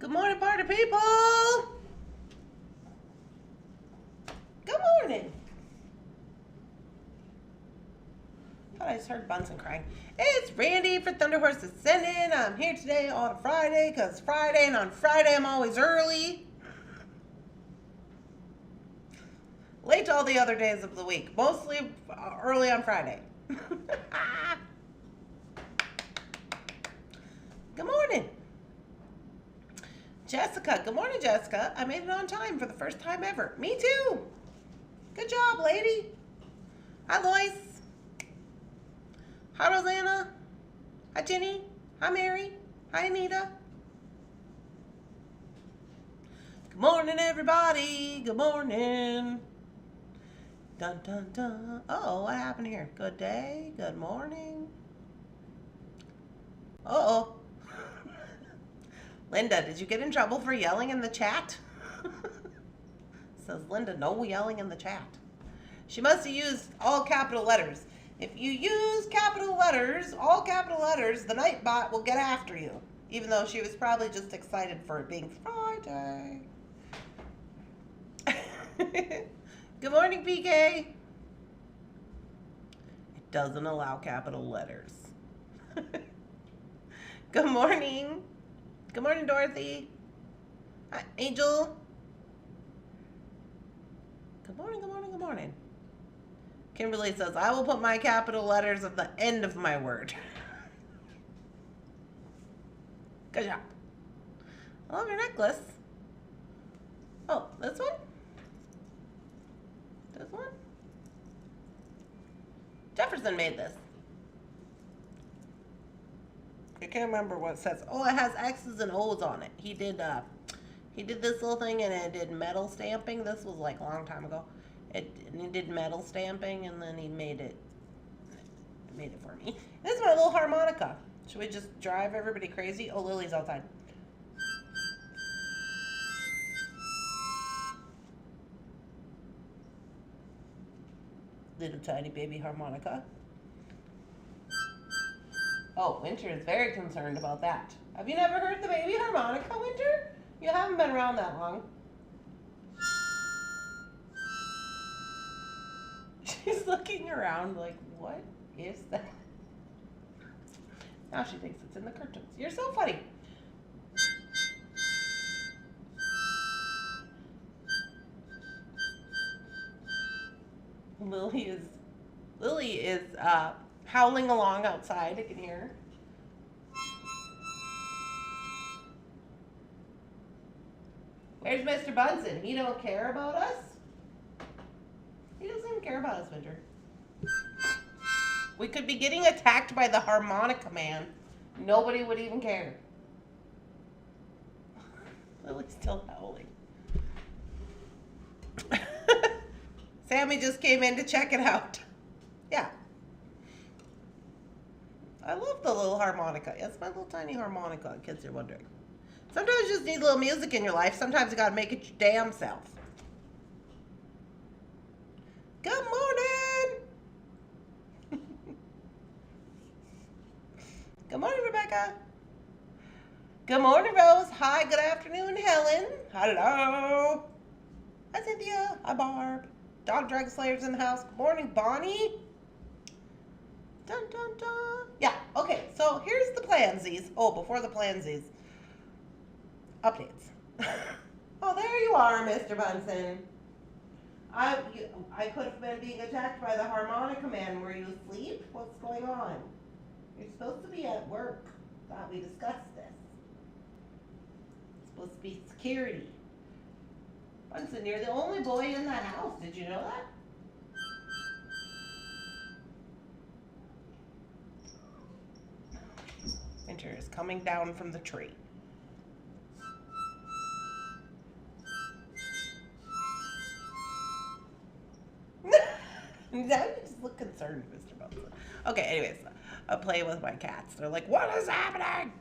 Good morning, party people. Good morning. Thought I just heard Bunsen crying. It's Randy for Thunder Horse Ascending. I'm here today on a Friday because it's Friday, and on Friday I'm always early. Late to all the other days of the week. Mostly early on Friday. Good morning. Jessica. Good morning, Jessica. I made it on time for the first time ever. Me too. Good job, lady. Hi, Lois. Hi, Rosanna. Hi, Jenny. Hi, Mary. Hi, Anita. Good morning, everybody. Good morning. Dun, dun, dun. Oh, what happened here? Good day. Good morning. Uh-oh. Linda, did you get in trouble for yelling in the chat? Says Linda, no yelling in the chat. She must have used all capital letters. If you use capital letters, all capital letters, the Nightbot will get after you. Even though she was probably just excited for it being Friday. Good morning, PK. It doesn't allow capital letters. Good morning. Good morning, Dorothy. Hi, Angel. Good morning, good morning, good morning. Kimberly says, I will put my capital letters at the end of my word. Good job. I love your necklace. Oh, this one? This one? Jefferson made this. I can't remember what it says. Oh, it has X's and O's on it. He did this little thing, and it did metal stamping. This was like a long time ago. And he did metal stamping, and then he made it for me. This is my little harmonica. Should we just drive everybody crazy? Oh, Lily's outside. Little tiny baby harmonica. Oh, Winter is very concerned about that. Have you never heard the baby harmonica, Winter? You haven't been around that long. She's looking around like, what is that? Now she thinks it's in the curtains. You're so funny. Lily is howling along outside. I can hear her. Where's Mr. Bunsen? He don't care about us? He doesn't even care about us, Winter. We could be getting attacked by the harmonica man. Nobody would even care. Lily's still howling. Sammy just came in to check it out. Yeah. I love the little harmonica. It's my little tiny harmonica, in case you're wondering. Sometimes you just need a little music in your life. Sometimes you gotta make it your damn self. Good morning! Good morning, Rebecca. Good morning, Rose. Hi, good afternoon, Helen. Hello. Hi, Cynthia. Hi, Barb. Dog Drag Slayer's in the house. Good morning, Bonnie. Dun, dun, dun. Yeah, okay, so here's the plansies. Oh, before the plansies. Updates. Oh, there you are, Mr. Bunsen. I could have been being attacked by the harmonica man. Were you asleep? What's going on? You're supposed to be at work. Thought we discussed this. It's supposed to be security. Bunsen, you're the only boy in the house. Did you know that? Winter is coming down from the tree. Now you just look concerned, Mr. Bunsen. Okay, anyways, I play with my cats. They're like, what is happening?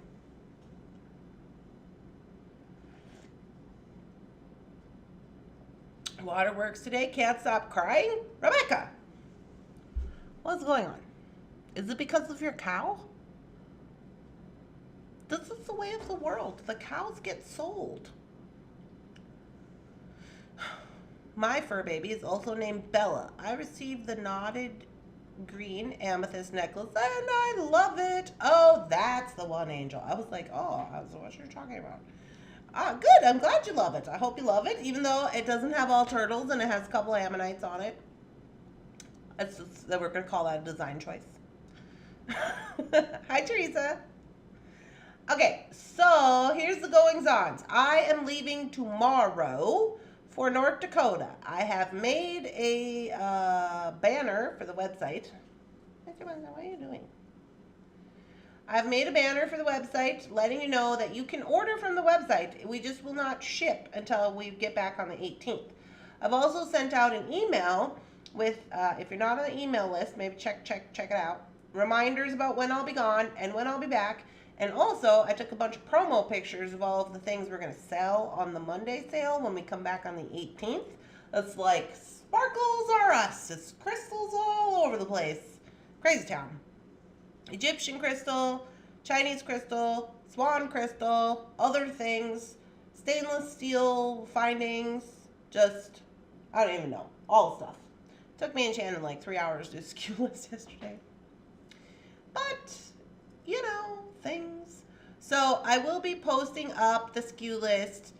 Waterworks today. Can't stop crying. Rebecca, what's going on? Is it because of your cow? This is the way of the world. The cows get sold. My fur baby is also named Bella. I received the knotted green amethyst necklace and I love it. Oh, that's the one, Angel. I was like, oh, I was what you're talking about. Ah, good. I'm glad you love it. I hope you love it, even though it doesn't have all turtles and it has a couple ammonites on it. It's just that we're going to call that a design choice. Hi, Teresa. Okay, so here's the goings-ons. I am leaving tomorrow for North Dakota. I have made a banner for the website. What are you doing? I've made a banner for the website letting you know that you can order from the website. We just will not ship until we get back on the 18th. I've also sent out an email with, if you're not on the email list, maybe check it out. Reminders about when I'll be gone and when I'll be back. And also, I took a bunch of promo pictures of all of the things we're going to sell on the Monday sale when we come back on the 18th. It's like, sparkles are us. It's crystals all over the place. Crazy town. Egyptian crystal, Chinese crystal, swan crystal, other things, stainless steel findings, just, I don't even know, all the stuff. Took me and Shannon like 3 hours to do a SKU list yesterday. But, you know, things. So I will be posting up the SKU list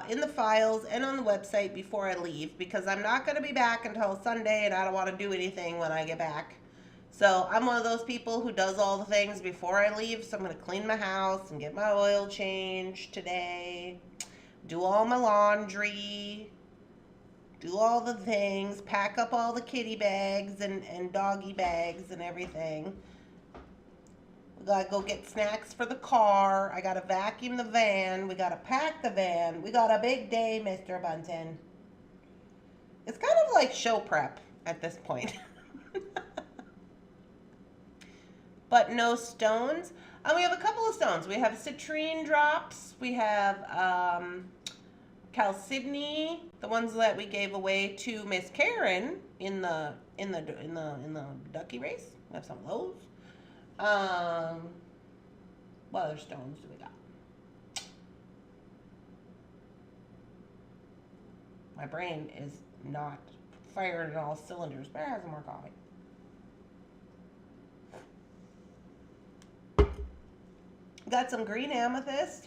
in the files and on the website before I leave because I'm not going to be back until Sunday and I don't want to do anything when I get back. So I'm one of those people who does all the things before I leave. So I'm going to clean my house and get my oil changed today, do all my laundry, do all the things, pack up all the kitty bags and doggy bags and everything. We got to go get snacks for the car. I got to vacuum the van. We got to pack the van. We got a big day, Mr. Bunton. It's kind of like show prep at this point. But no stones. We have a couple of stones. We have citrine drops. We have chalcedony, the ones that we gave away to Miss Karen in the ducky race. We have some of those. What other stones do we got? My brain is not firing on all cylinders. Better have some more coffee. Got some green amethyst.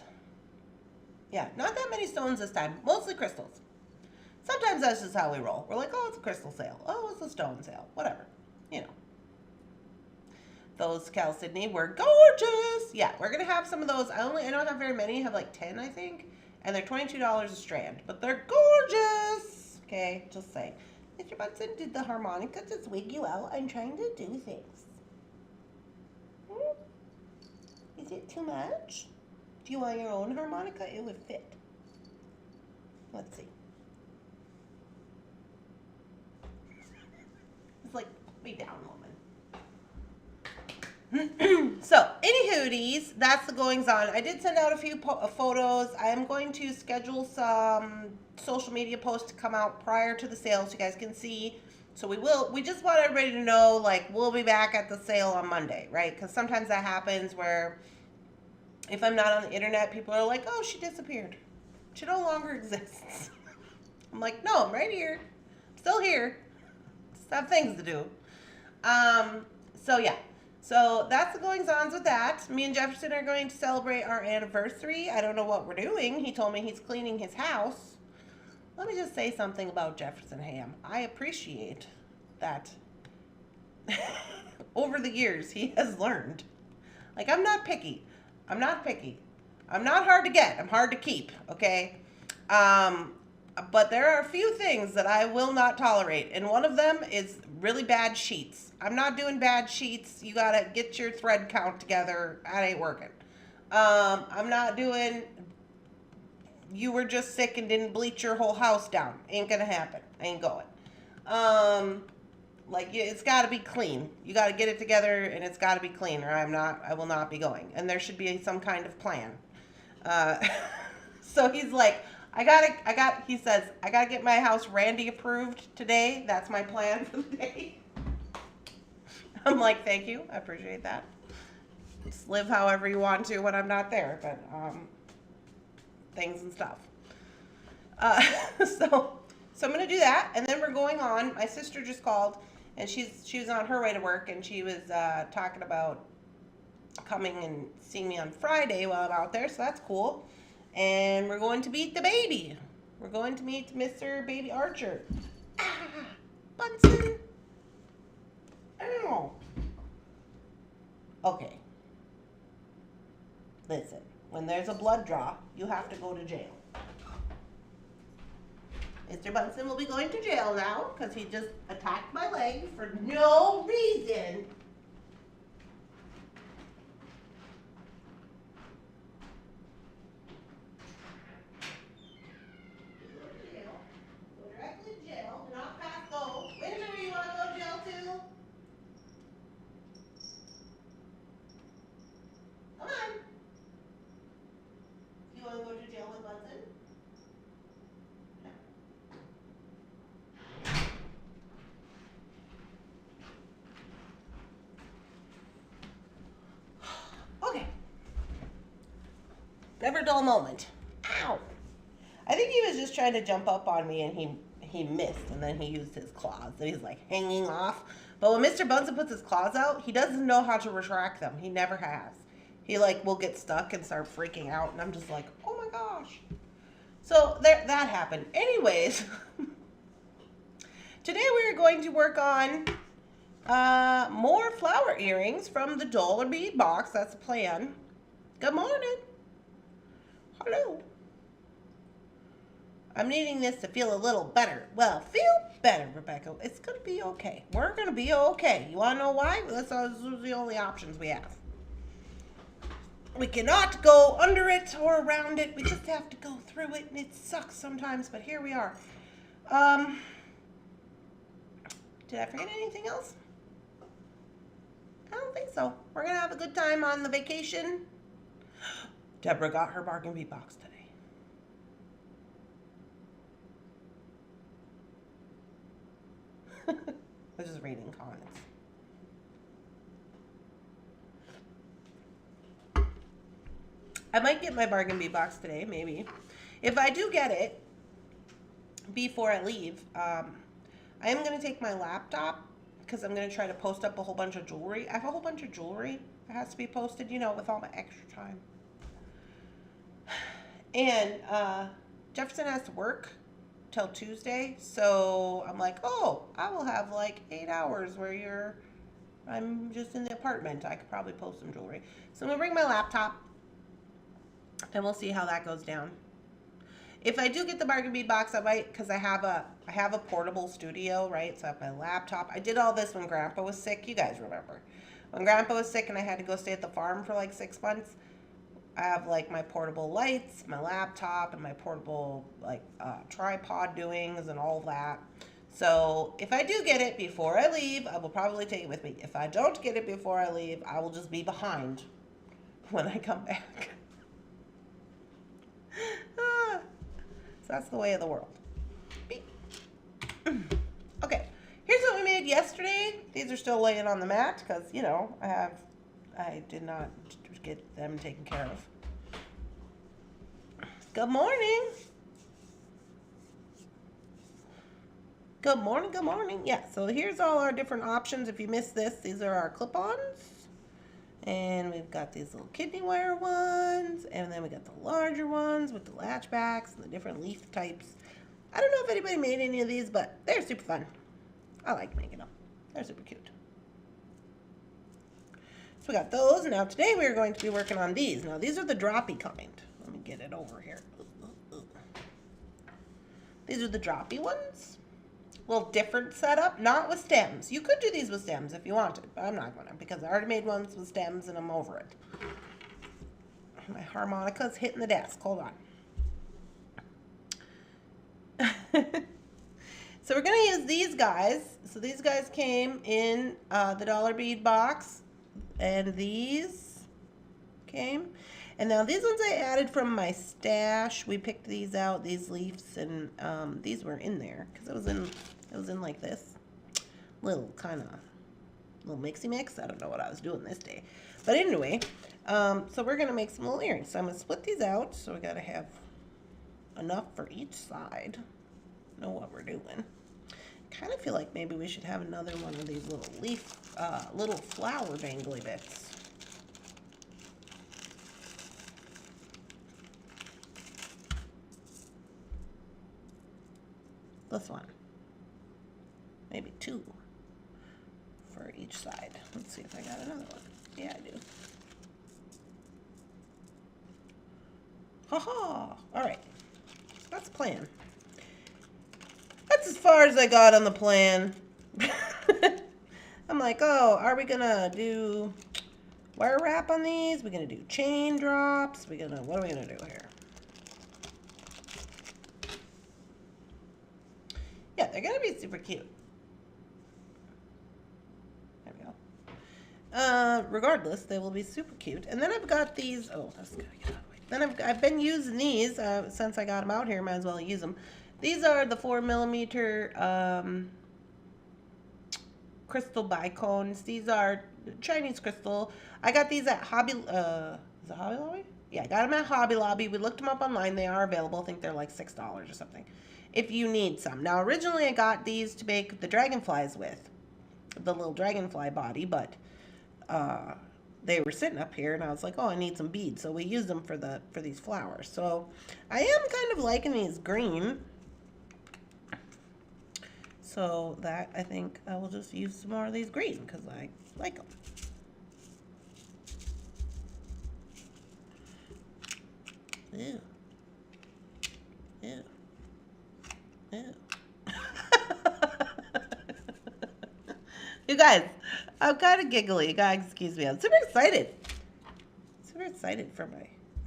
Yeah, not that many stones this time. Mostly crystals. Sometimes that's just how we roll. We're like, oh, it's a crystal sale. Oh, it's a stone sale. Whatever. You know. Those chalcedony were gorgeous. Yeah, we're going to have some of those. I don't have very many. I have like 10, I think. And they're $22 a strand. But they're gorgeous. Okay, just saying. Mr. Bunsen, did the harmonica just wig you out? I'm trying to do things. Is it too much? Do you want your own harmonica? It would fit. Let's see. It's like, put me down, woman. So, anywhoodies, that's the goings on. I did send out a few photos. I am going to schedule some social media posts to come out prior to the sale so you guys can see. So we just want everybody to know, like, we'll be back at the sale on Monday, right? Because sometimes that happens where if I'm not on the internet, people are like, oh, she disappeared. She no longer exists. I'm like, no, I'm right here. I'm still here. Just have things to do. So yeah. So that's the goings-ons with that. Me and Jefferson are going to celebrate our anniversary. I don't know what we're doing. He told me he's cleaning his house. Let me just say something about Jefferson Ham. I appreciate that over the years he has learned. Like, I'm not picky. I'm not picky. I'm not hard to get. I'm hard to keep, okay? But there are a few things that I will not tolerate, and one of them is really bad sheets. I'm not doing bad sheets. You gotta get your thread count together. That ain't working. I'm not doing, you were just sick and didn't bleach your whole house down. Ain't gonna happen. Ain't going. Like, it's got to be clean. You got to get it together, and it's got to be clean, or I will not be going. And there should be some kind of plan. So he's like, he says, I got to get my house Randy approved today. That's my plan for the day. I'm like, thank you. I appreciate that. Just live however you want to when I'm not there, but things and stuff. Uh, so I'm gonna do that, and then we're going on. My sister just called, and she was on her way to work, and she was talking about coming and seeing me on Friday while I'm out there, so that's cool. And we're going to meet the baby. We're going to meet Mr. Baby Archer. Ah, Bunsen. Ow. Okay. Listen, when there's a blood draw, you have to go to jail. Mr. Bunsen will be going to jail now because he just attacked my leg for no reason. Okay. Never a dull moment. Ow. I think he was just trying to jump up on me and he missed, and then he used his claws. And he's like hanging off. But when Mr. Bunsen puts his claws out, he doesn't know how to retract them. He never has. He like will get stuck and start freaking out, and I'm just like, oh my gosh. So that happened. Anyways, today we're going to work on more flower earrings from the dollar bead box. That's the plan. Good morning. Hello. I'm needing this to feel a little better. Well, feel better, Rebecca. It's going to be okay. We're going to be okay. You want to know why? Those are the only options we have. We cannot go under it or around it. We just have to go through it, and it sucks sometimes, but here we are. Did I forget anything else? I don't think so. We're going to have a good time on the vacation. Deborah got her bargain bead box today. I was just reading comments. I might get my bargain bead box today, maybe. If I do get it before I leave, I am going to take my laptop because I'm going to try to post up a whole bunch of jewelry. I have a whole bunch of jewelry that has to be posted, you know, with all my extra time. And Jefferson has to work till Tuesday, so I'm like, oh, I will have like 8 hours where I'm just in the apartment. I could probably post some jewelry. So I'm gonna bring my laptop, and we'll see how that goes down. If I do get the bargain bead box, I might, because I have a portable studio, right? So I have my laptop. I did all this when Grandpa was sick. You guys remember when Grandpa was sick and I had to go stay at the farm for like 6 months. I have like my portable lights, my laptop, and my portable like tripod doings and all that. So if I do get it before I leave, I will probably take it with me. If I don't get it before I leave, I will just be behind when I come back. So that's the way of the world. Okay, here's what we made yesterday. These are still laying on the mat because, you know, I did not get them taken care of. Good morning. Good morning, good morning. Yeah, so here's all our different options. If you missed this, these are our clip-ons. And we've got these little kidney wire ones. And then we got the larger ones with the latch backs and the different leaf types. I don't know if anybody made any of these, but they're super fun. I like making them. They're super cute. So we got those. Now today we're going to be working on these. Now these are the droppy kind. Let me get it over here. These are the droppy ones. A little different setup, not with stems. You could do these with stems if you wanted, but I'm not gonna because I already made ones with stems and I'm over it. My harmonica's hitting the desk. Hold on. So we're gonna use these guys. So these guys came in the dollar bead box. And these came. And now these ones I added from my stash. We picked these out, these leaves, and these were in there because it was in like this little kind of little mixy mix. I don't know what I was doing this day. But anyway, so we're going to make some little earrings. So I'm going to split these out. So we got to have enough for each side. Know what we're doing. Kind of feel like maybe we should have another one of these little leaf, little flower dangly bits. This one. Maybe two for each side. Let's see if I got another one. Yeah, I do. Ha-ha! Alright. So that's the plan. That's as far as I got on the plan. I'm like, oh, are we gonna do wire wrap on these? We're gonna do chain drops. What are we gonna do here? Yeah, they're gonna be super cute. There we go. Regardless, they will be super cute. And then I've got these. Oh, that's gotta get out of the way. Then I've been using these since I got them out here. Might as well use them. These are the 4mm crystal bicones. These are Chinese crystal. I got these at Hobby. Is it Hobby Lobby? Yeah, I got them at Hobby Lobby. We looked them up online. They are available. I think they're like $6 or something. If you need some. Now, originally I got these to make the dragonflies with, the little dragonfly body, but they were sitting up here, and I was like, oh, I need some beads. So we used them for these flowers. So I am kind of liking these green. So that, I think I will just use some more of these green because I like them. Ew. Ew. Ew. You guys, I'm kind of giggly. You guys, excuse me. I'm super excited. Super excited for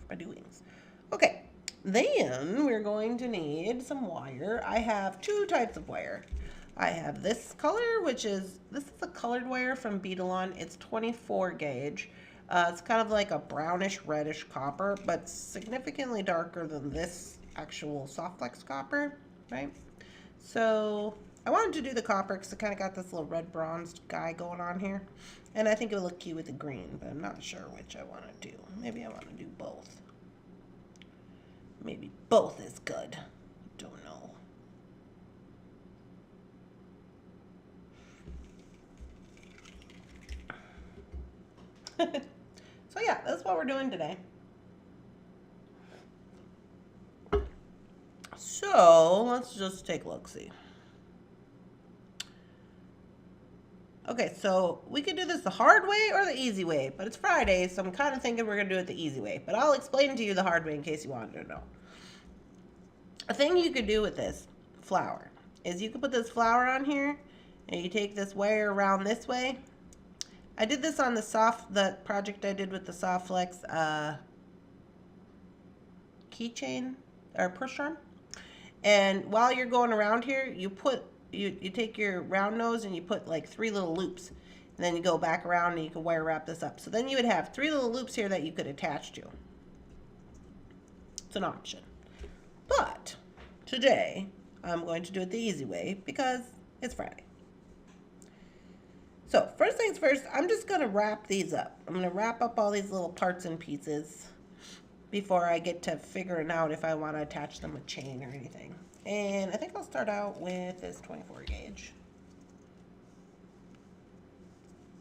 my doings. Okay, then we're going to need some wire. I have two types of wire. I have this color, this is a colored wire from Bead Sale. It's 24 gauge. It's kind of like a brownish reddish copper, but significantly darker than this actual soft flex copper, right? So I wanted to do the copper because it kind of got this little red bronzed guy going on here. And I think it would look cute with the green, but I'm not sure which I want to do. Maybe I want to do both. Maybe both is good. Don't know. So yeah, that's what we're doing today. So let's just take a look, see. Okay, so we could do this the hard way or the easy way, but it's Friday, so I'm kind of thinking we're going to do it the easy way. But I'll explain to you the hard way in case you wanted to know. A thing you could do with this flower is you could put this flower on here, and you take this wire around this way. I did this on the project I did with the Soft Flex keychain or push arm. And while you're going around here, you take your round nose and you put like 3 little loops. And then you go back around and you can wire wrap this up. So then you would have 3 little loops here that you could attach to. It's an option. But today, I'm going to do it the easy way because it's Friday. So first things first, I'm just going to wrap these up. I'm going to wrap up all these little parts and pieces before I get to figuring out if I want to attach them with chain or anything. And I think I'll start out with this 24 gauge.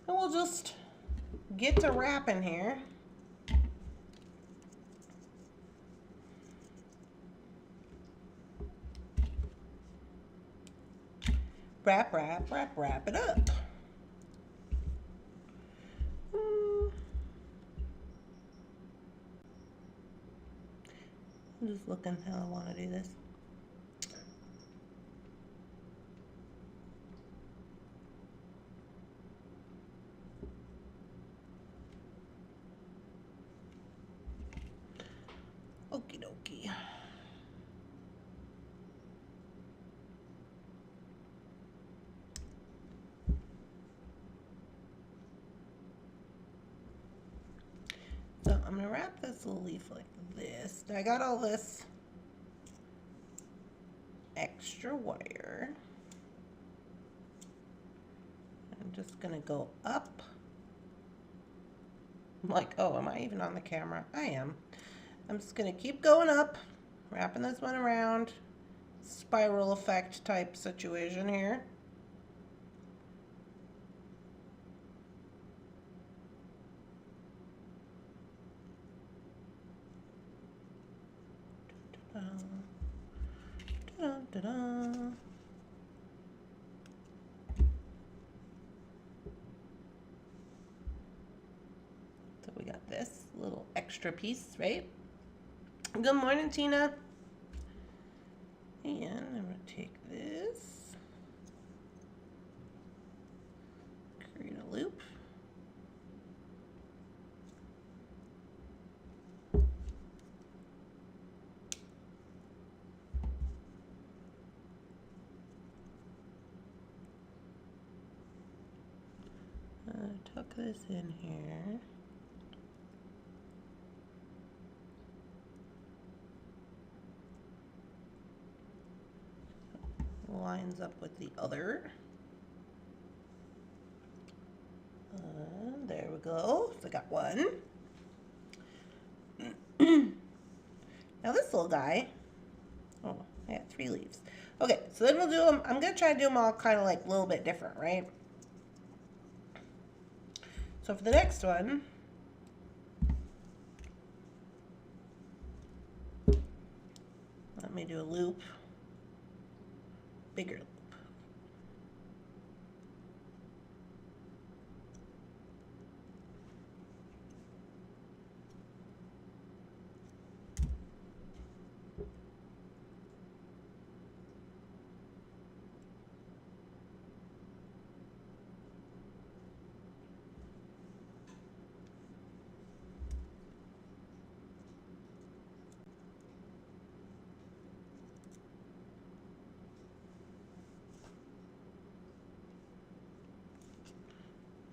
And we'll just get to wrapping here. Wrap it up. I'm just looking how I want to do this. Okie dokie. So I'm going to wrap this little leaf like this. Now I got all this extra wire. And just gonna go up. I'm like, oh, am I even on the camera? I am. I'm just gonna keep going up, wrapping this one around. Spiral effect type situation here. Da-da. So we got this little extra piece, right? Good morning, Tina. And I'm going to take this, create a loop. Tuck this in here. Lines up with the other. There we go. So I got one. Now this little guy. Oh, I got 3 leaves. Okay, so then we'll do them. I'm gonna try to do them all kind of like a little bit different, right? So for the next one, let me do a loop, bigger loop.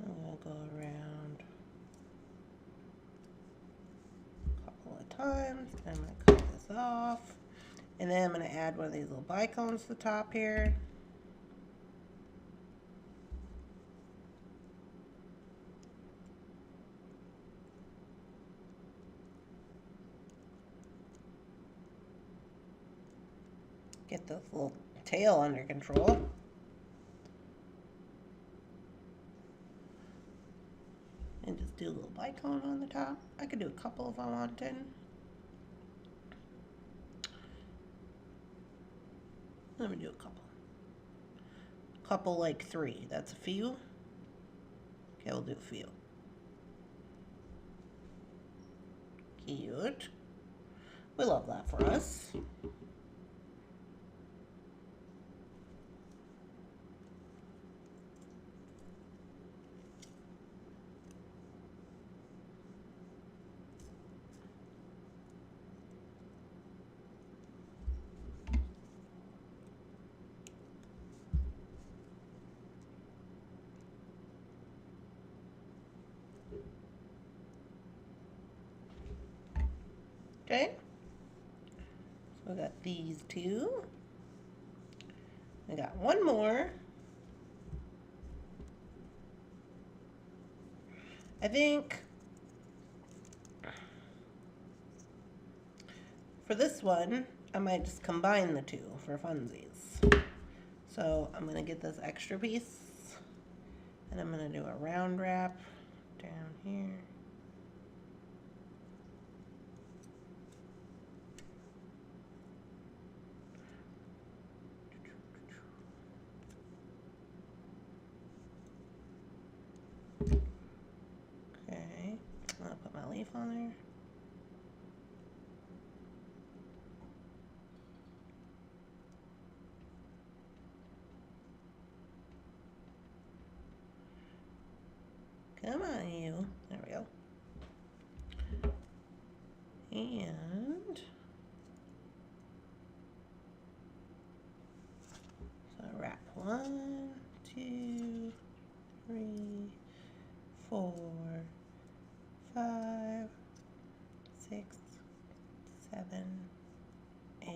I'm gonna go around a couple of times. I'm gonna cut this off. And then I'm gonna add one of these little bicones to the top here. Get this little tail under control. And just do a little bicone on the top. I could do a couple if I wanted. Let me do a couple. Couple like 3. That's a few. Okay, we'll do a few. Cute. We love that for us. Okay, so I got these 2. I got one more. I think for this one, I might just combine the 2 for funsies. So I'm gonna get this extra piece and I'm gonna do a round wrap down here. Okay, I'll put my leaf on there. Come on, you. There we go. And so wrap 1, 2, 3, 4, 5, 6, 7, 8,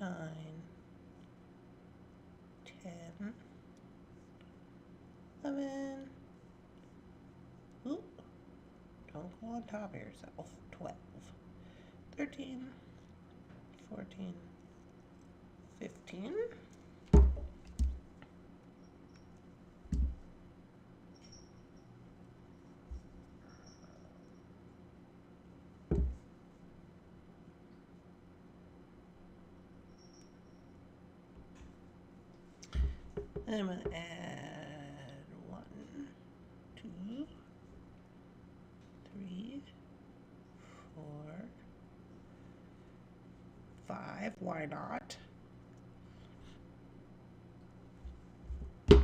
9, 10, 11. Ooh, don't go on top of yourself. 12, 13, 14, 15. And I'm going to add 1, 2, 3, 4, 5. Why not? Now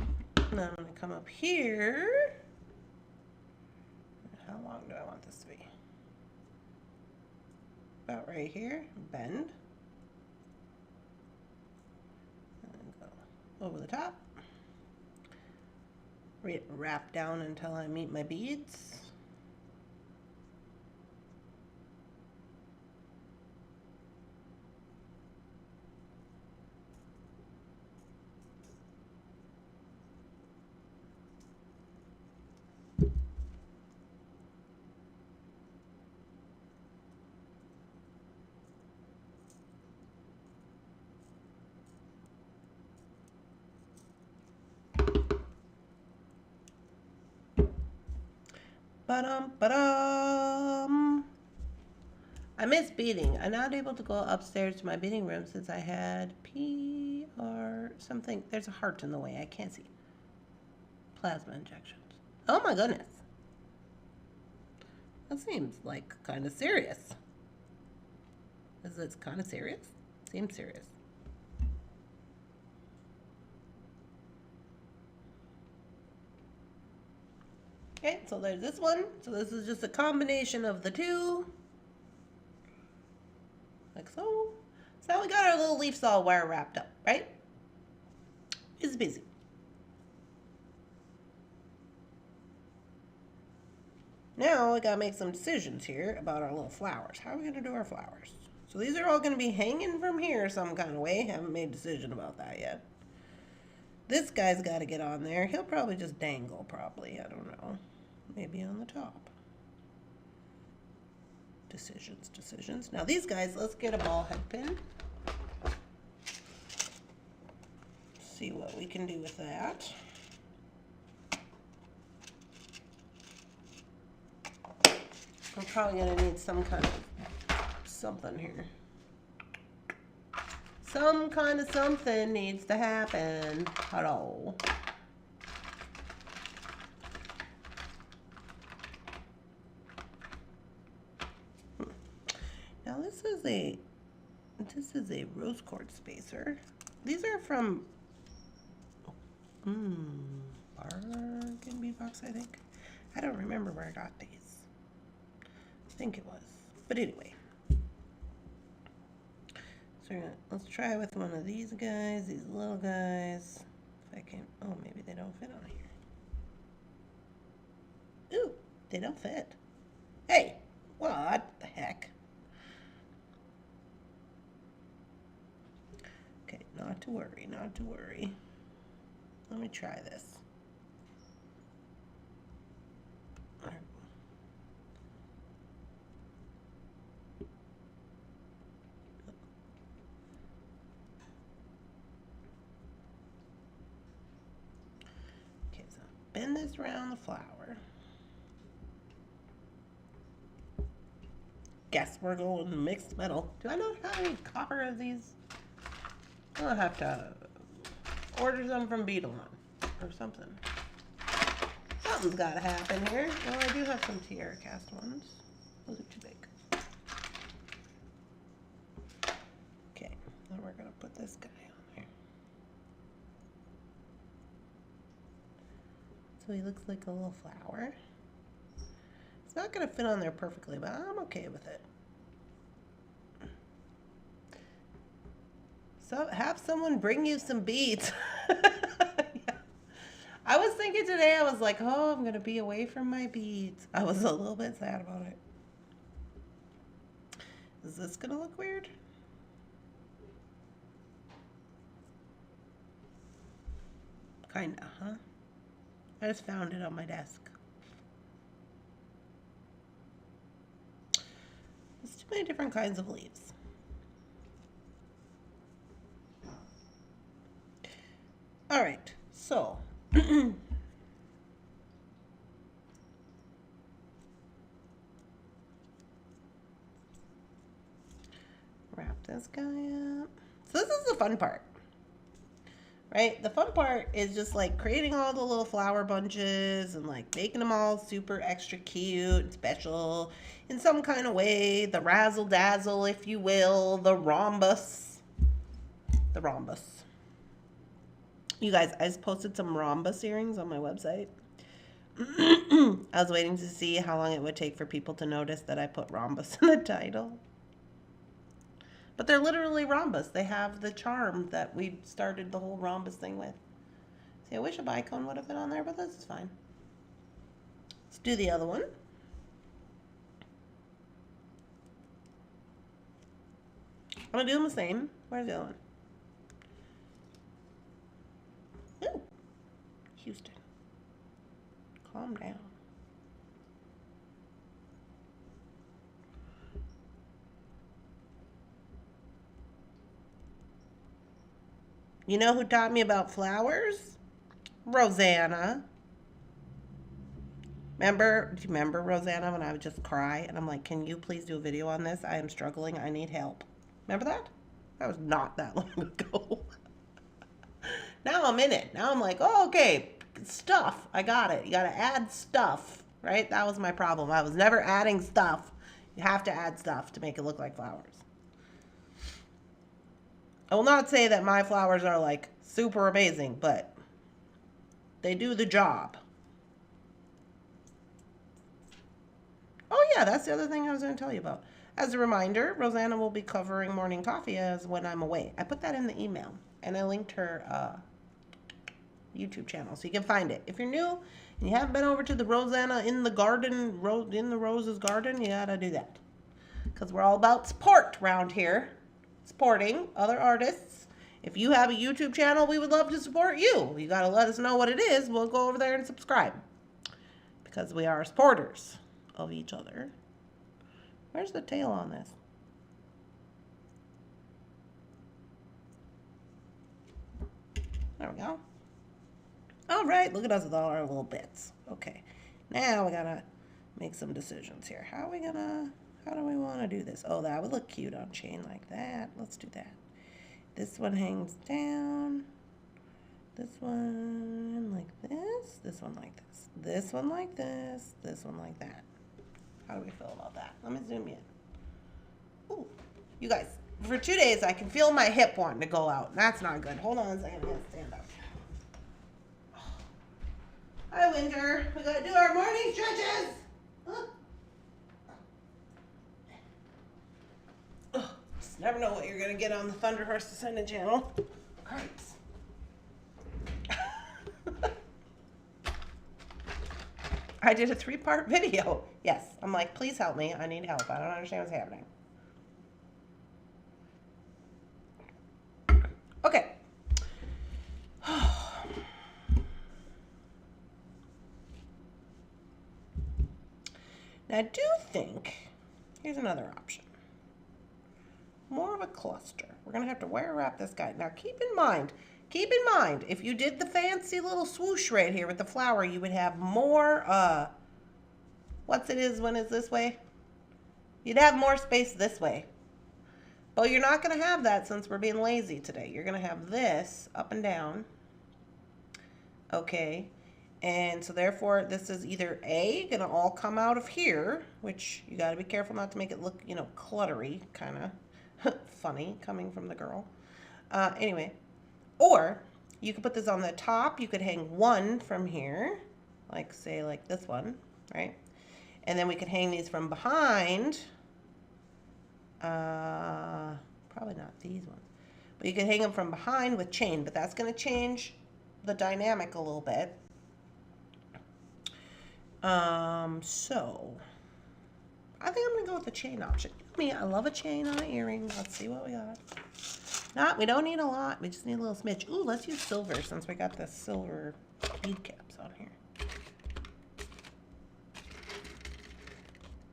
I'm going to come up here. How long do I want this to be? About right here. Bend. And go over the top. Wrap down until I meet my beads. Ba-dum. I miss beading. I'm not able to go upstairs to my beading room since I had PR something. There's a heart in the way. I can't see. Plasma injections. Oh my goodness. That seems like kind of serious. Is it kind of serious? Seems serious. Okay, so there's this one. So this is just a combination of the two. Like so. So now we got our little leaves all wire wrapped up, right? It's busy. Now we gotta make some decisions here about our little flowers. How are we gonna do our flowers? So these are all gonna be hanging from here some kind of way. Haven't made a decision about that yet. This guy's gotta get on there. He'll probably just dangle, probably. I don't know. Maybe on the top. Decisions. Now these guys, let's get a ball head pin. See what we can do with that. I'm probably gonna need some kind of something here. Some kind of something needs to happen. Hello. Now this is a rose quartz spacer. These are from Bargain Bead Box, I think. I don't remember where I got these. I think it was. But anyway. So let's try with one of these guys, these little guys. If I can, oh, maybe they don't fit on here. Ooh, they don't fit. Hey, what the heck? Okay, not to worry, not to worry. Let me try this. Bend this around the flower. Guess we're going mixed metal. Do I not have any copper of these? I'll have to order some from Bead or something. Something's got to happen here. Well, I do have some tiara cast ones. Those are too big. Okay, then we're going to put this guy on here. So he looks like a little flower. It's not going to fit on there perfectly, but I'm okay with it. So have someone bring you some beads. Yeah. I was thinking today, I was like, oh, I'm going to be away from my beads. I was a little bit sad about it. Is this going to look weird? Kinda, huh? I just found it on my desk. There's too many different kinds of leaves. All right, so wrap this guy up. So this is the fun part, right? The fun part is just like creating all the little flower bunches and like making them all super extra cute and special in some kind of way. The razzle dazzle, if you will, the rhombus. The rhombus. You guys, I just posted some rhombus earrings on my website. I was waiting to see how long it would take for people to notice that I put rhombus in the title. But they're literally rhombus. They have the charm that we started the whole rhombus thing with. See, I wish a bicone would have been on there, but this is fine. Let's do the other one. I'm going to do them the same. Where's the other one? Ooh. Houston. Calm down. You know who taught me about flowers? Rosanna. Do you remember Rosanna when I would just cry and I'm like, can you please do a video on this? I am struggling. I need help. Remember that? That was not that long ago. Now I'm in it. Now I'm like, oh, okay, stuff. I got it. You got to add stuff, right? That was my problem. I was never adding stuff. You have to add stuff to make it look like flowers. I will not say that my flowers are like super amazing, but they do the job. Oh yeah, that's the other thing I was going to tell you about. As a reminder, Rosanna will be covering morning coffee as when I'm away. I put that in the email, and I linked her YouTube channel, so you can find it. If you're new and you haven't been over to the Rosanna in the garden, in the Roses garden, you gotta do that. Because we're all about support around here. Supporting other artists. If you have a YouTube channel, we would love to support you. You gotta let us know what it is. We'll go over there and subscribe. Because we are supporters of each other. Where's the tail on this? There we go. All right, look at us with all our little bits. Okay, now we gotta make some decisions here. How do we want to do this? Oh, that would look cute on chain like that. Let's do that. This one hangs down. This one like this. This one like this. This one like this. This one like that. How do we feel about that? Let me zoom in. Ooh, you guys, for 2 days I can feel my hip wanting to go out. That's not good. Hold on a second. I'm gonna stand up. Hi, Winter. We gotta do our morning stretches. Just never know what you're gonna get on the Thunder Horse Descendant channel. Cripes. I did a 3-part video. Yes, I'm like, please help me. I need help. I don't understand what's happening. Okay. Now I do think, here's another option. More of a cluster. We're going to have to wire wrap this guy. Now keep in mind, if you did the fancy little swoosh right here with the flower, you would have more, what's it is when it's this way? You'd have more space this way. But you're not going to have that since we're being lazy today. You're going to have this up and down. Okay. And so therefore, this is either A, going to all come out of here, which you got to be careful not to make it look, you know, cluttery, kind of funny coming from the girl. Anyway, or you could put this on the top. You could hang one from here, like say like this one, right? And then we could hang these from behind. Probably not these ones, but you could hang them from behind with chain, but that's going to change the dynamic a little bit. So I think I'm gonna go with the chain option. Me, I love a chain on an earring. Let's see what we got. We don't need a lot. We just need a little smidge. Ooh, let's use silver since we got the silver bead caps on here.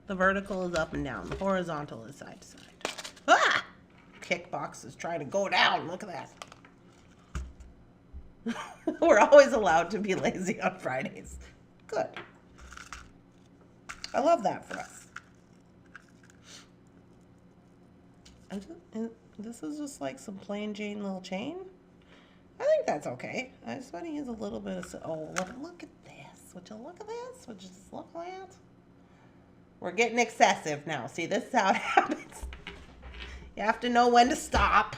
The vertical is up and down. The horizontal is side to side. Ah! Kickbox is trying to go down. Look at that. We're always allowed to be lazy on Fridays. Good. I love that for us. This is just like some plain Jane little chain. I think that's okay. I just want to use a little bit of... Oh, look at this. Would you look at this? Would you just look at that? We're getting excessive now. See, this is how it happens. You have to know when to stop.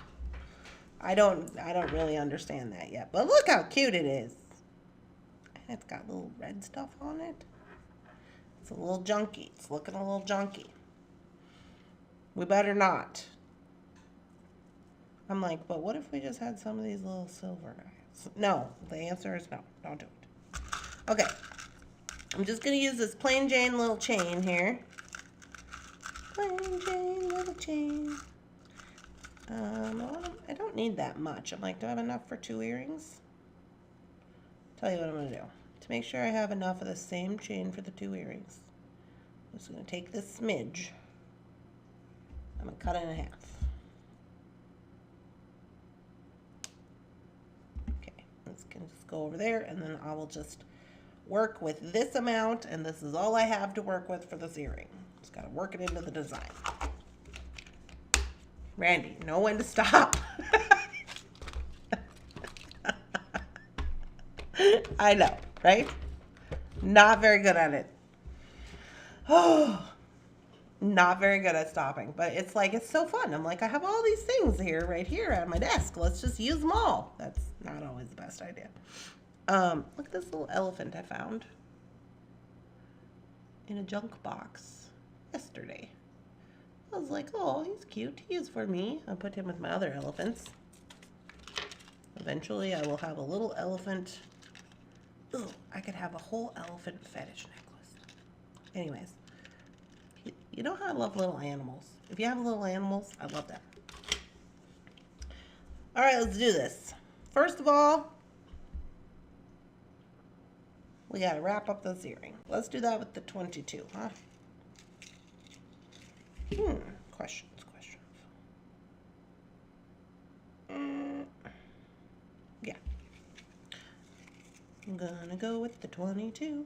I don't really understand that yet. But look how cute it is. It's got little red stuff on it. It's a little junky. It's looking a little junky. We better not. I'm like, but what if we just had some of these little silver guys? No, the answer is no. Don't do it. Okay. I'm just going to use this plain Jane little chain here. Plain Jane little chain. I don't need that much. I'm like, do I have enough for 2 earrings? Tell you what I'm going to do. To make sure I have enough of the same chain for the 2 earrings, I'm just going to take this smidge. I'm going to cut it in half. Okay, this can just go over there, and then I will just work with this amount, and this is all I have to work with for this earring. Just got to work it into the design. Randy, know when to stop. I know, right? Not very good at it. Oh, not very good at stopping, but it's like, it's so fun. I'm like, I have all these things here, right here at my desk. Let's just use them all. That's not always the best idea. Look at this little elephant I found in a junk box yesterday. I was like, oh, he's cute. He is for me. I put him with my other elephants. Eventually, I will have a little elephant. Ooh, I could have a whole elephant fetish necklace. Anyways, you know how I love little animals. If you have little animals, I love them. All right, let's do this. First of all, we got to wrap up this earring. Let's do that with the 22, huh? Questions. Yeah. I'm gonna go with the 22.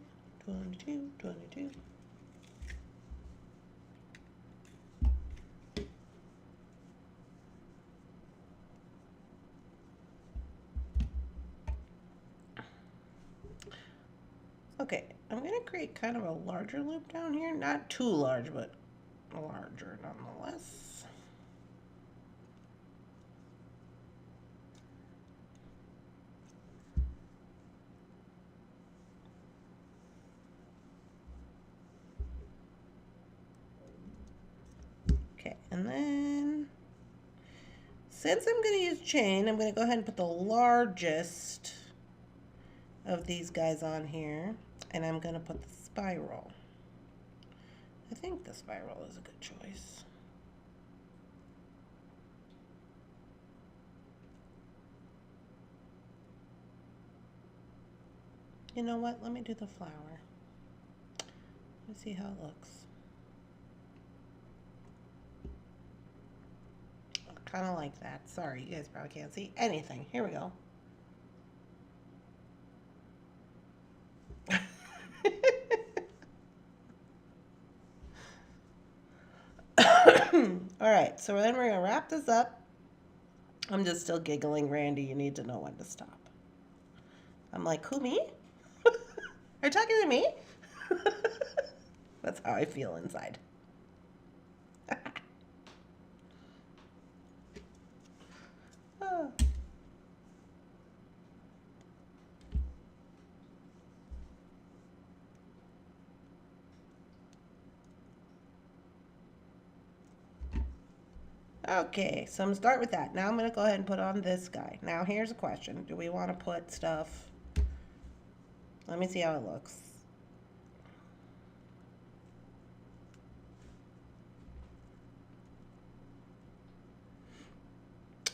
Okay, I'm gonna create kind of a larger loop down here. Not too large, but larger nonetheless. Okay, and then since I'm going to use chain, I'm going to go ahead and put the largest of these guys on here, and I'm going to put the spiral. I think the spiral is a good choice. You know what? Let me do the flower. Let's see how it looks. Kind of like that. Sorry, you guys probably can't see anything. Here we go. All right, so then we're going to wrap this up. I'm just still giggling, Randy. You need to know when to stop. I'm like, who, me? Are you talking to me? That's how I feel inside. Oh. Okay, so I'm going to start with that. Now I'm going to go ahead and put on this guy. Now here's a question. Do we want to put stuff... Let me see how it looks.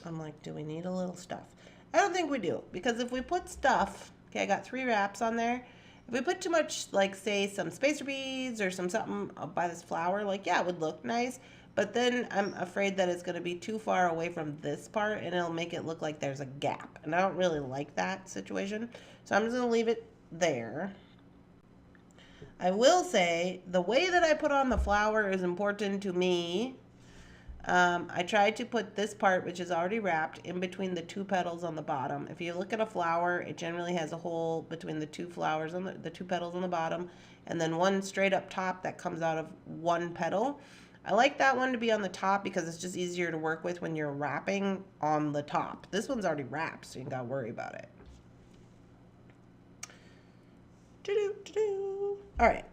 I'm like, do we need a little stuff? I don't think we do, because if we put stuff, okay, I got 3 wraps on there, If we put too much, like say some spacer beads or something by this flower, like yeah, it would look nice. But then I'm afraid that it's going to be too far away from this part and it'll make it look like there's a gap. And I don't really like that situation. So I'm just going to leave it there. I will say the way that I put on the flower is important to me. I tried to put this part, which is already wrapped, in between the two petals on the bottom. If you look at a flower, it generally has a hole between the two flowers on the two petals on the bottom, and then one straight up top that comes out of one petal. I like that one to be on the top because it's just easier to work with when you're wrapping on the top. This one's already wrapped, so you ain't gotta worry about it. All right.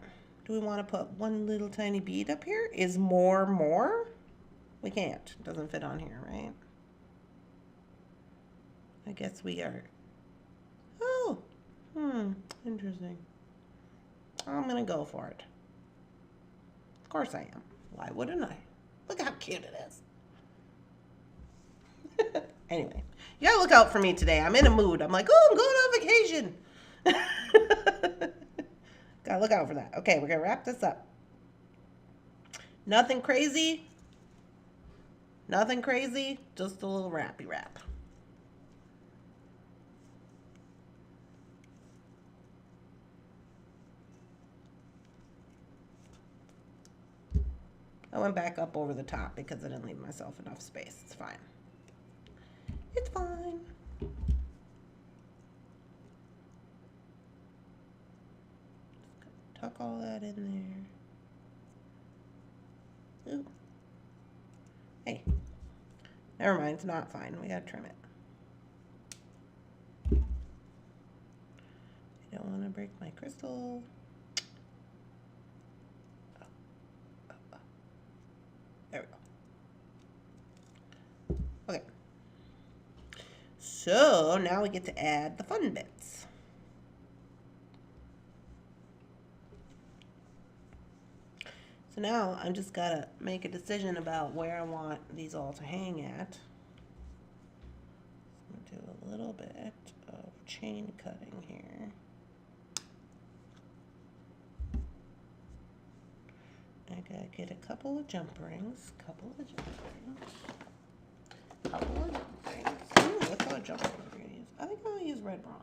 Do we want to put one little tiny bead up here? Is more? We can't. It doesn't fit on here, right? I guess we are. Oh, interesting. I'm gonna go for it. Of course I am. Why wouldn't I? Look how cute it is. Anyway, you gotta look out for me today. I'm in a mood. I'm like, oh, I'm going on vacation. Gotta look out for that. Okay, we're gonna wrap this up. Nothing crazy. Nothing crazy. Just a little wrappy wrap. I went back up over the top because I didn't leave myself enough space. It's fine. It's fine. Just tuck all that in there. Ooh. Hey. Never mind, it's not fine. We gotta trim it. I don't want to break my crystal. There we go. Okay. So now we get to add the fun bits. So now I'm just gotta make a decision about where I want these all to hang at. I'm gonna do a little bit of chain cutting here. I gotta get a couple of jump rings. Ooh, what kind of jump rings are we gonna use? I think I'm gonna use red bronze.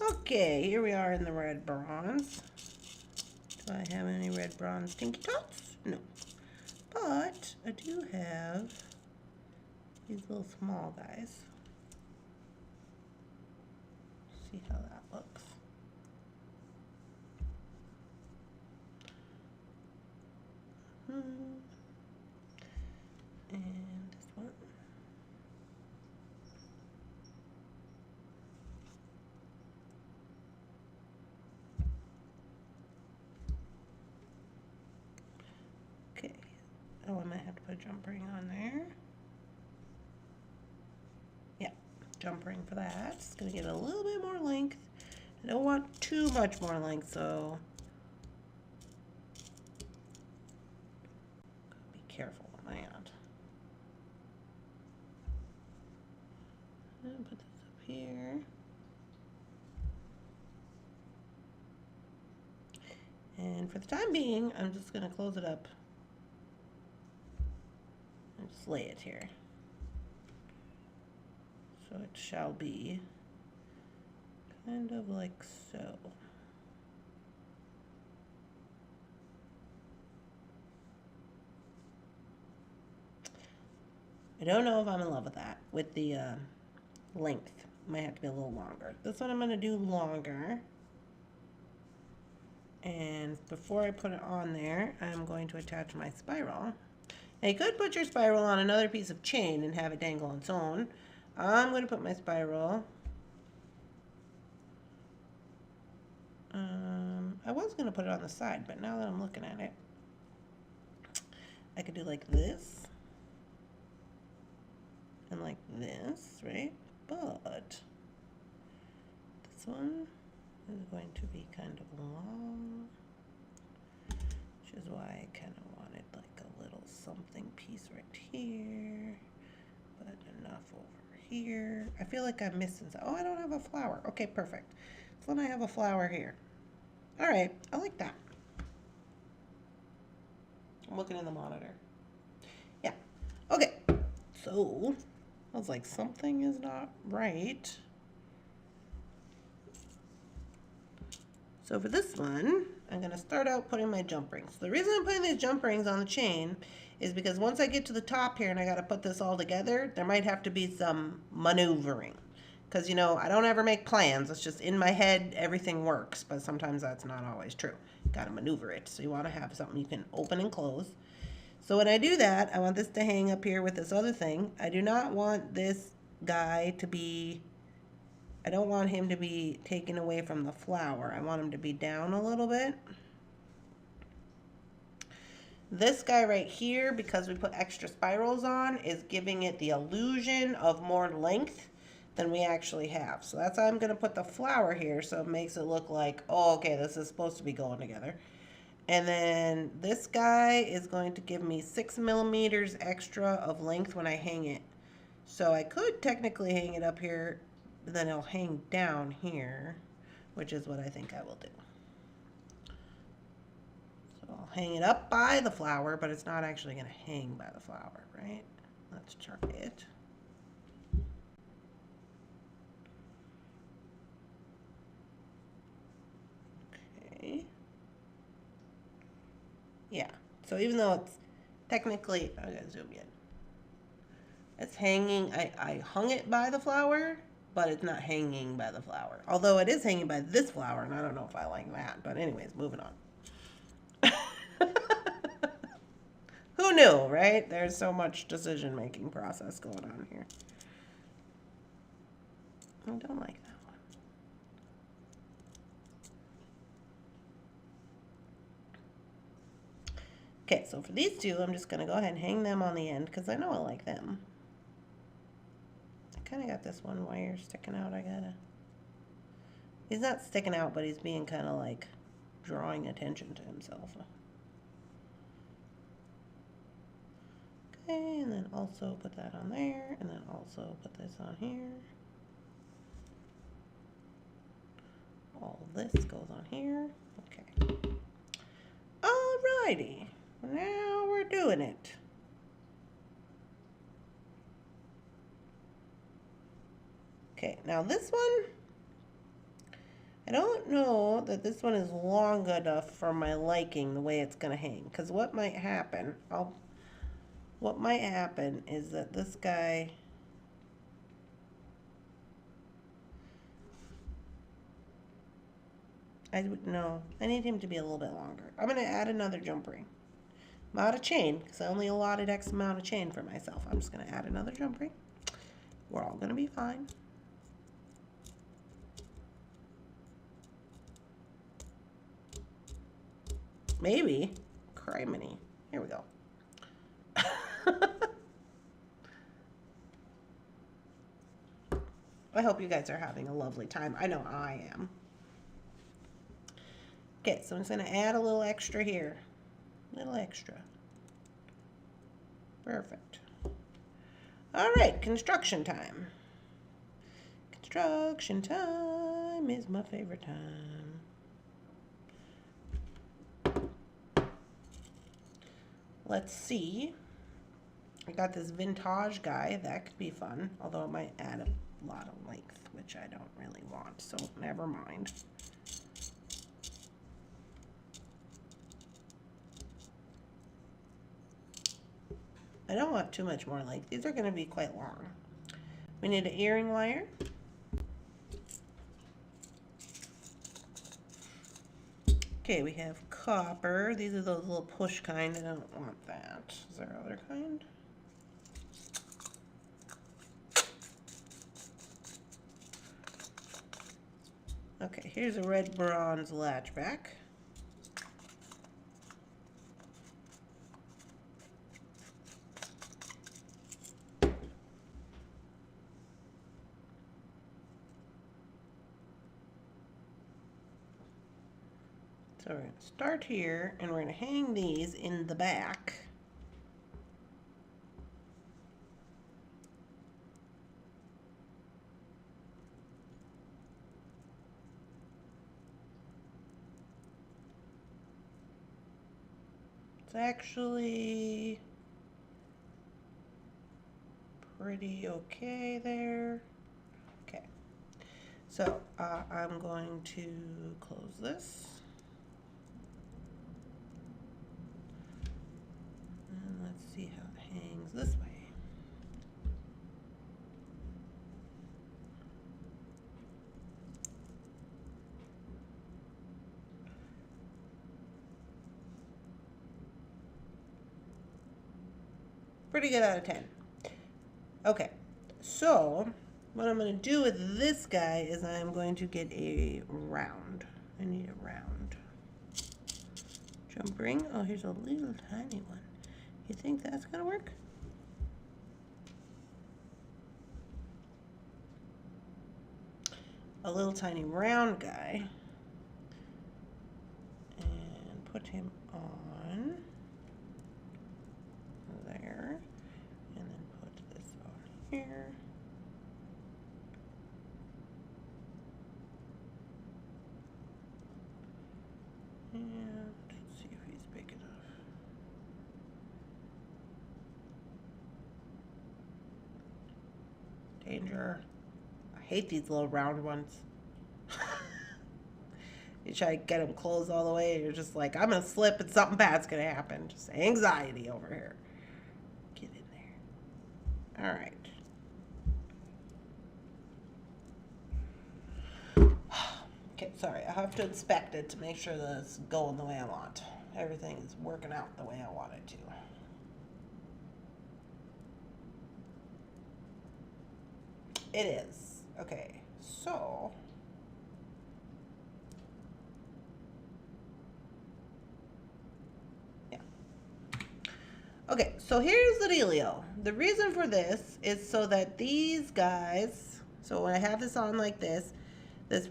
Okay, here we are in the red bronze. Do I have any red bronze Tinky Tots? No. But I do have these little small guys. See how that looks. And this one. Okay. Oh, I might have to put a jump ring on there. Yeah, jump ring for that. It's gonna get a little bit more length. I don't want too much more length, so be careful on that. And put this up here. And for the time being, I'm just gonna close it up and just lay it here. So it shall be kind of like so. I don't know if I'm in love with that, with the length. Might have to be a little longer. This one I'm going to do longer. And before I put it on there, I'm going to attach my spiral. Now you could put your spiral on another piece of chain and have it dangle on its own. I'm going to put my spiral. I was going to put it on the side, but now that I'm looking at it, I could do like this. And like this, right? but this one is going to be kind of long, which is why I kind of wanted like a little something piece right here, but enough over here. I feel like I'm missing some. Oh, I don't have a flower. Okay, perfect. So then I have a flower here. All right, I like that. I'm looking in the monitor. Yeah. Okay. So I was like, something is not right. So for this one, I'm going to start out putting my jump rings. The reason I'm putting these jump rings on the chain is because once I get to the top here and I got to put this all together, there might have to be some maneuvering. Because, you know, I don't ever make plans. It's just in my head, everything works. But sometimes that's not always true. Got to maneuver it. So you want to have something you can open and close. So when I do that, I want this to hang up here with this other thing. I do not want this guy to be, I don't want him to be taken away from the flower. I want him to be down a little bit. This guy right here, because we put extra spirals on, is giving it the illusion of more length than we actually have. So that's why I'm going to put the flower here, so it makes it look like, oh, okay, this is supposed to be going together. And then this guy is going to give me 6 millimeters extra of length when I hang it. So I could technically hang it up here, but then it'll hang down here, which is what I think I will do. So I'll hang it up by the flower, but it's not actually going to hang by the flower, right? Let's try it. Okay. Yeah, so even though it's technically, I gotta zoom in. It's hanging, I hung it by the flower, but it's not hanging by the flower. Although it is hanging by this flower, and I don't know if I like that. But anyways, moving on. Who knew, right? There's so much decision-making process going on here. I don't like that. Okay, so for these two, I'm just going to go ahead and hang them on the end because I know I like them. I kind of got this one wire sticking out. He's not sticking out, but he's being kind of like drawing attention to himself. Okay, and then also put that on there, and then also put this on here. All this goes on here. Okay. Alrighty. Now we're doing it. Okay, now this one, I don't know that this one is long enough for my liking the way it's going to hang. Because what might happen, is that this guy, I need him to be a little bit longer. I'm going to add another jump ring. I'm out of chain because I only allotted X amount of chain for myself. I'm just going to add another jump ring. We're all going to be fine. Maybe. Criminy. Here we go. I hope you guys are having a lovely time. I know I am. Okay, so I'm just going to add a little extra here. A little extra. Perfect. All right, construction time. Construction time is my favorite time. Let's see. I got this vintage guy. That could be fun, although it might add a lot of length, which I don't really want, so never mind. I don't want too much more length. These are going to be quite long. We need an earring wire. Okay, we have copper. These are those little push kind. I don't want that. Is there other kind? Okay, here's a red bronze latchback. So we're going to start here, and we're going to hang these in the back. It's actually pretty okay there. Okay, so I'm going to close this. And let's see how it hangs this way. Pretty good out of 10. Okay, so what I'm going to do with this guy is I'm going to get a round. I need a round. Jump ring. Oh, here's a little tiny one. You think that's going to work? A little tiny round guy. And put him on there. And then put this on here. And let's see if he's big enough. Danger. I hate these little round ones. You try to get them closed all the way, and you're just like, I'm going to slip and something bad's going to happen. Just anxiety over here. Get in there. All right. Okay, sorry. I have to inspect it to make sure that it's going the way I want. Everything is working out the way I want it to. It is. Okay, so yeah. Okay, so here's the dealio. The reason for this is so that these guys, so when I have this on like this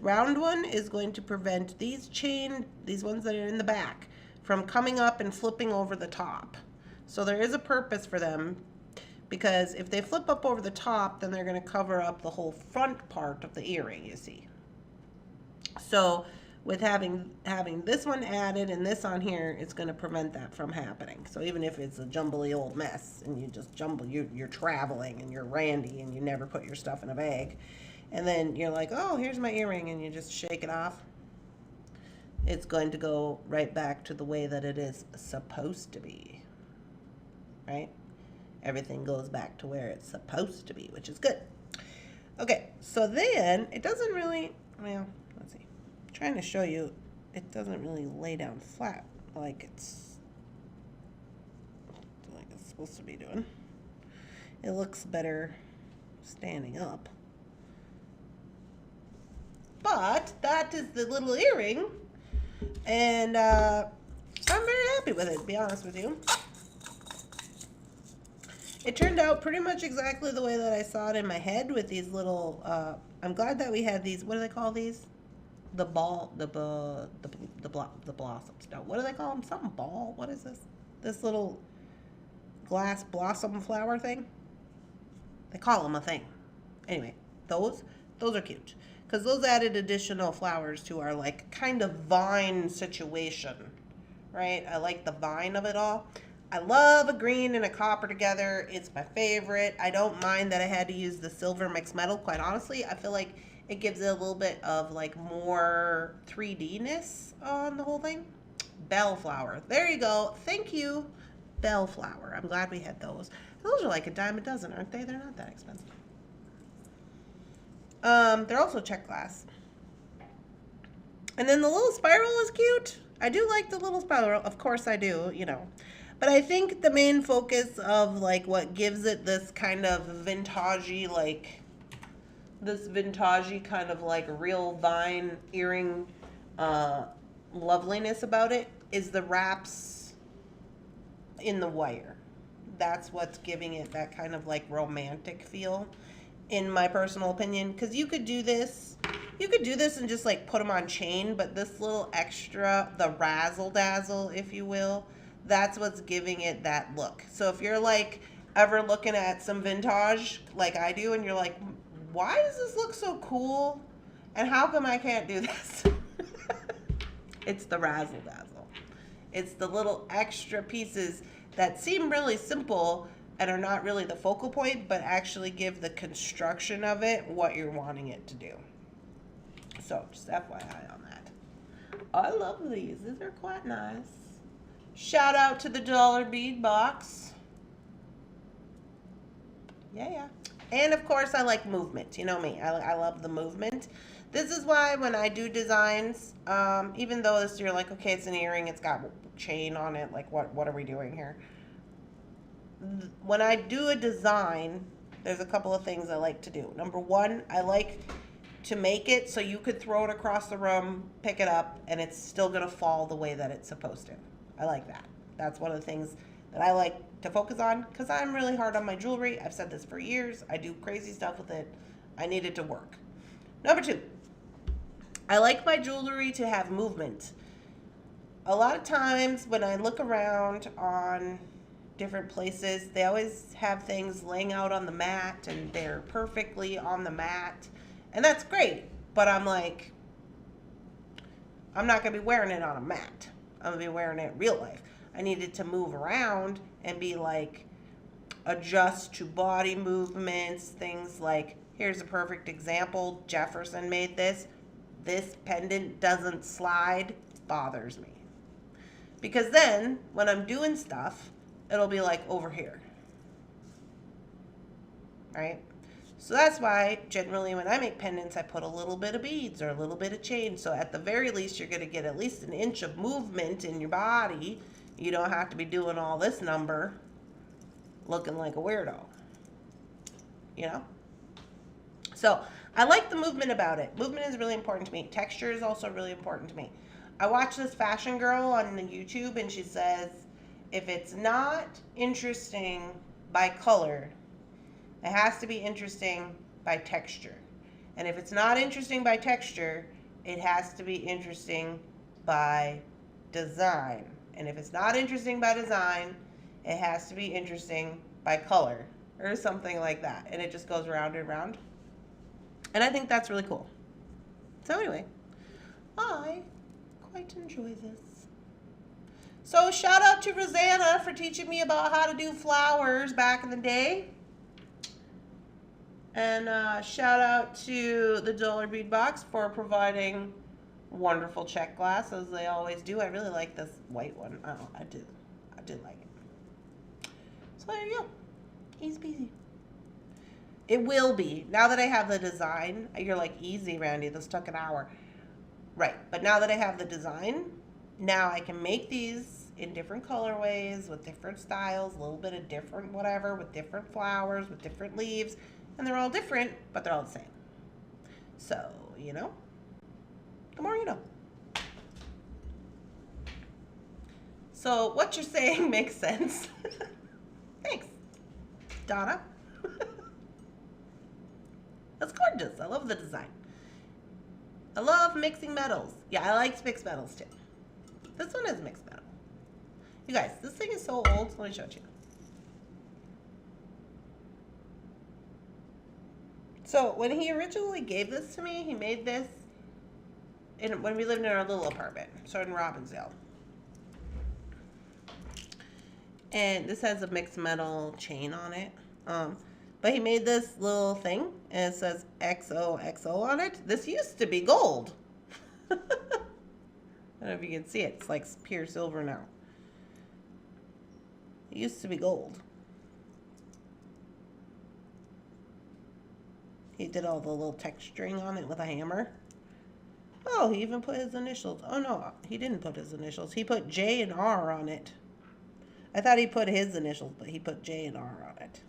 round one is going to prevent these ones that are in the back, from coming up and flipping over the top. So there is a purpose for them, because if they flip up over the top, then they're going to cover up the whole front part of the earring, you see. So with having this one added and this on here, it's going to prevent that from happening. So even if it's a jumbly old mess and you just you're traveling and you're randy and you never put your stuff in a bag, and then you're like, oh, here's my earring, and you just shake it off, it's going to go right back to the way that it is supposed to be, right? Everything goes back to where it's supposed to be, which is good. Okay, so then it doesn't really, well, let's see. I'm trying to show you, it doesn't really lay down flat like it's supposed to be doing. It looks better standing up. But that is the little earring, and I'm very happy with it, to be honest with you. It turned out pretty much exactly the way that I saw it in my head, with these little, I'm glad that we had these, what do they call these? The blossoms. No, what do they call them? Something ball? What is this? This little glass blossom flower thing? They call them a thing. Anyway, those are cute, because those added additional flowers to our, like, kind of vine situation, right? I like the vine of it all. I love a green and a copper together. It's my favorite. I don't mind that I had to use the silver mixed metal. Quite honestly, I feel like it gives it a little bit of like more 3D-ness on the whole thing. Bellflower. There you go. Thank you. Bellflower. I'm glad we had those. Those are like $10 a dozen, aren't they? They're not that expensive. They're also check glass. And then the little spiral is cute. I do like the little spiral. Of course I do, you know. But I think the main focus of, like, what gives it this kind of vintagey, like, this vintagey kind of, like, real vine earring loveliness about it is the wraps in the wire. That's what's giving it that kind of, like, romantic feel. in my personal opinion, because you could do this. You could do this and just like put them on chain, but this little extra, the razzle dazzle, if you will, that's what's giving it that look. So if you're like ever looking at some vintage like I do and you're like, why does this look so cool? And how come I can't do this? It's the razzle dazzle. It's the little extra pieces that seem really simple and are not really the focal point, but actually give the construction of it what you're wanting it to do. So just FYI on that. I love these. These are quite nice. Shout out to the dollar bead box. Yeah. And of course I like movement. You know me. I love the movement. This is why when I do designs, even though this you're like, okay, it's an earring, it's got chain on it, like what are we doing here? When I do a design, there's a couple of things I like to do. Number one, I like to make it so you could throw it across the room, pick it up, and it's still gonna fall the way that it's supposed to. I like that. That's one of the things that I like to focus on because I'm really hard on my jewelry. I've said this for years. I do crazy stuff with it. I need it to work. Number two, I like my jewelry to have movement. A lot of times when I look around on different places, they always have things laying out on the mat and they're perfectly on the mat. And that's great, but I'm like, I'm not going to be wearing it on a mat. I'm going to be wearing it in real life. I need it to move around and be like, adjust to body movements, things like, here's a perfect example. Jefferson made this. This pendant doesn't slide, bothers me. Because then, when I'm doing stuff, it'll be like over here. Right? So that's why, generally, when I make pendants, I put a little bit of beads or a little bit of chain. So at the very least, you're going to get at least an inch of movement in your body. You don't have to be doing all this number looking like a weirdo. You know? So I like the movement about it. Movement is really important to me. Texture is also really important to me. I watch this fashion girl on YouTube and she says, if it's not interesting by color, it has to be interesting by texture. And if it's not interesting by texture, it has to be interesting by design. And if it's not interesting by design, it has to be interesting by color or something like that. And it just goes round and round. And I think that's really cool. So anyway, I quite enjoy this. So shout out to Rosanna for teaching me about how to do flowers back in the day. And shout out to the Dollar Bead Box for providing wonderful check glass, as they always do. I really like this white one. Oh, I did like it. So there you go. Easy peasy. It will be. Now that I have the design, you're like, easy, Randy, this took an hour. Right, but now that I have the design, now I can make these in different colorways, with different styles, a little bit of different whatever, with different flowers, with different leaves. And they're all different, but they're all the same. So, you know, the more you know. So what you're saying makes sense. Thanks, Donna. That's gorgeous. I love the design. I love mixing metals. Yeah, I like mixed metals too. This one is mixed metal. You guys, this thing is so old. Let me show it to you. So when he originally gave this to me, he made this when we lived in our little apartment, so in Robbinsdale. And this has a mixed metal chain on it. But he made this little thing, and it says XOXO on it. This used to be gold. I don't know if you can see it. It's like pure silver now. It used to be gold. He did all the little texturing on it with a hammer. Oh, he even put his initials. Oh, no, he didn't put his initials. He put J and R on it. I thought he put his initials, but he put J and R on it.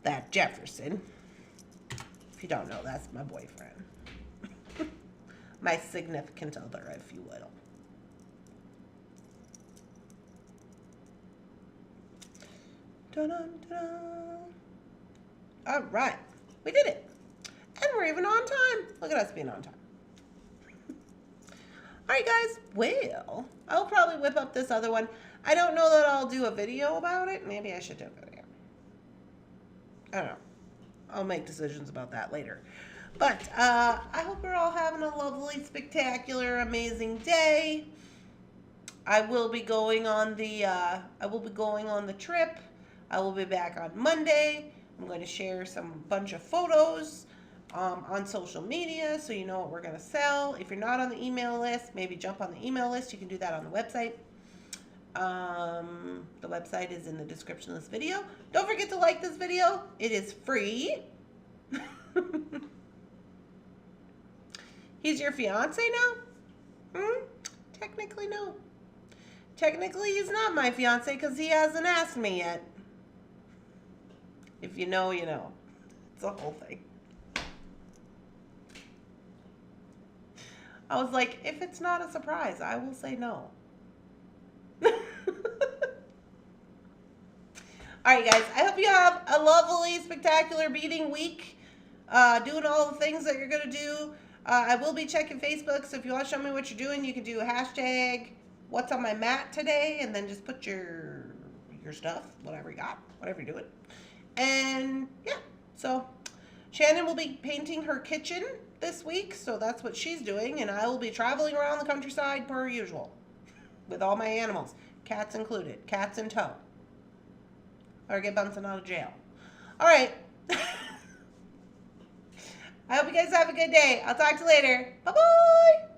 That Jefferson. If you don't know, that's my boyfriend. My significant other, if you will. Dun-dun-dun. All right, we did it. And we're even on time. Look at us being on time. All right, guys. Well, I'll probably whip up this other one. I don't know that I'll do a video about it. Maybe I should do a video. I don't know. I'll make decisions about that later. But I hope you're all having a lovely, spectacular, amazing day. I will be going on the trip. I will be back on Monday. I'm going to share some bunch of photos on social media so you know what we're going to sell. If you're not on the email list, maybe jump on the email list. You can do that on the website. The website is in the description of this video. Don't forget to like this video. It is free. He's your fiance now? Technically, no. Technically, he's not my fiance because he hasn't asked me yet. If you know, you know. It's a whole thing. I was like, if it's not a surprise, I will say no. All right, guys. I hope you have a lovely, spectacular beading week. Doing all the things that you're going to do. I will be checking Facebook, so if you want to show me what you're doing, you can do hashtag what's on my mat today, and then just put your stuff, whatever you got, whatever you're doing. And yeah, so Shannon will be painting her kitchen this week, so that's what she's doing, and I will be traveling around the countryside per usual with all my animals, cats included, cats in tow, or get Bunsen out of jail. All right. I hope you guys have a good day. I'll talk to you later. Bye-bye.